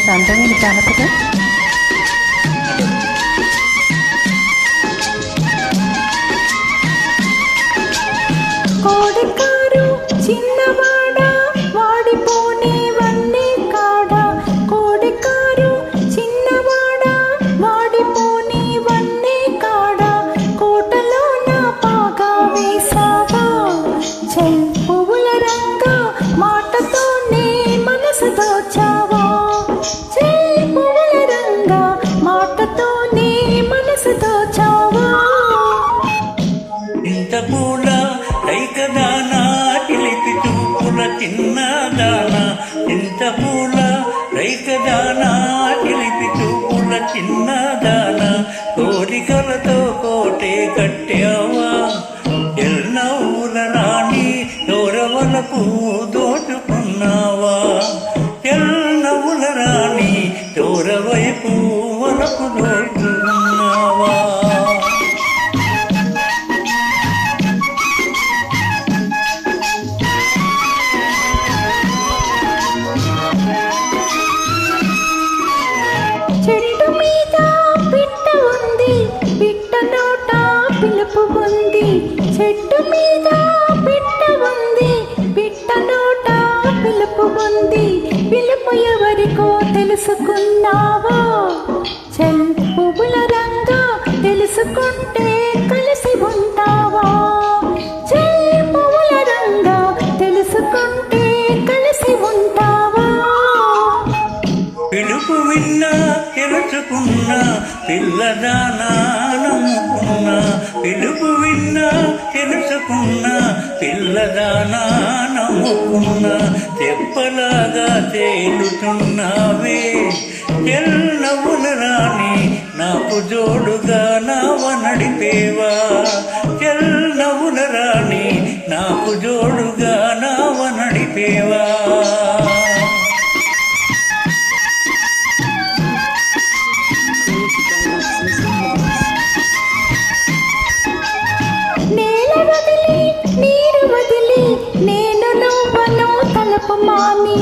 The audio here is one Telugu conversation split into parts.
ఇంత అందమైన జానపదం. కోడికారు చిన్నవాడ వాడిపోని వన్నీ కాడ, కోడికారు చిన్నవాడ వాడిపోని వన్నీ కాడ, కోటలోన పాగా వేసావా చెల్ పువ్వుల రంగా, మాటతోనే మనసు దోచావా చెల్ పువ్వుల రంగా, మాటతోనే మనసు దోచావా. ఇంత పూల రైకదానా చిలిపి చూపుల చిన్నదానా, ఇంత పూల రైకదానా చిలిపి చూపుల చిన్నదానా, కోరికలతో కోటే కట్టావా ఎల్నవ్వుల రాణి, దూరవలకు దోచుకున్నావా ఎల్నవ్వుల రాణి, దూరవైపు వలకు దోచుకున్నావా. చెట్టు మీద పిట్ట ఉంది, పిట్ట నోట పిలుపు ఉంది, చెట్టు మీద పిట్ట ఉంది, పిట్ట నోట పిలుపు ఉంది, పిలుపు ఎవరికో తెలుసుకున్నావా చెల్ పువ్వుల రంగా, తెలుసుకుంటే కలిసి ఉంటావా చెల్ పువ్వుల రంగా, తెలుసుకుంటే కలిసి ఉంటావా. పిలుపు విన్నా తెలుసుకున్నా పిల్లదానా నమ్ముకున్నా, పిలుపు విన్నా తెలుసుకున్నా పిల్లదానా నమ్ముకున్నా, తెప్పలాగా తేలుతున్నావే ఎల్లవుల రాణి, నాకు జోడుగా నావ నడిపేవా ఎల్లవుల రాణి, నాకు జోడుగా నావ నడిపేవా. నేల వదిలి నీరు వదిలి నేను నువ్వను తలపు మాని,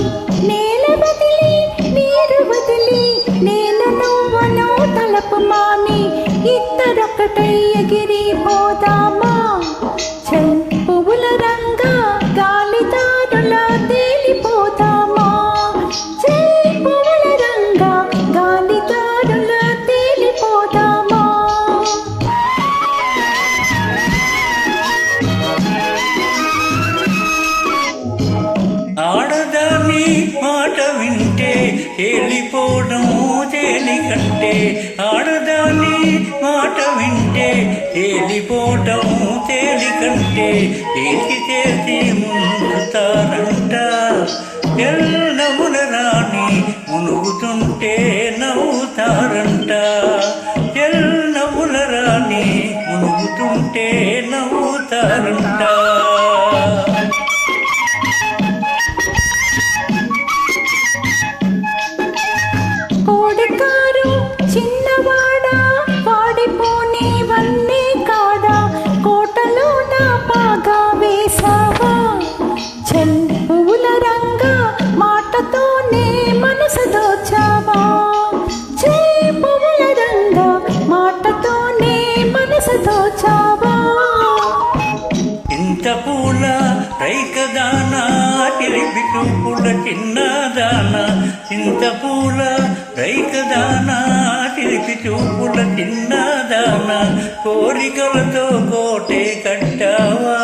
నేల వదిలి నీరు వదిలి నేను నువ్వను తలపు మాని, ఇద్దరొకటై ఎగిరిపోదామా చెల్ పువ్వుల రంగా, గాలిదారులా తేలిపోదామా చెల్ పువ్వుల రంగా, గాలిదారులా తేలిపోదామా. ఆడదాని మాట వింటే తేలిపోవడం తేలి కంటే, ఆడదాని మాట వింటే తేలిపోవడం తేలి కంటే, చేసి చేసి ముందుతారంట ఎల్లవుల రాణి, మునుగుతుంటే నవ్వుతారంట ఎల్లవుల రాణి, మునుగుతుంటే నవ్వుతారంట. కోడికారు చిన్నవాడ వాడిపోని వన్నీ కాడ, కోటలోన పాగా వేసావా చెల్ పువ్వుల రంగా, మాటతోనే మనసు దోచావా చెల్ పువ్వుల రంగా, మాటతోనే మనసు దోచావా. ఇంత పూల రైకదానా చిలిపి చూపుల చిన్నదానా, ఇంత పూల రైకదానా చిలిపి చూపుల చిన్నదానా, కోరికలతో కోటే కట్టావా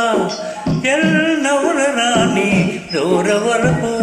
ఎల్లవుల రాణి, దూర వరకు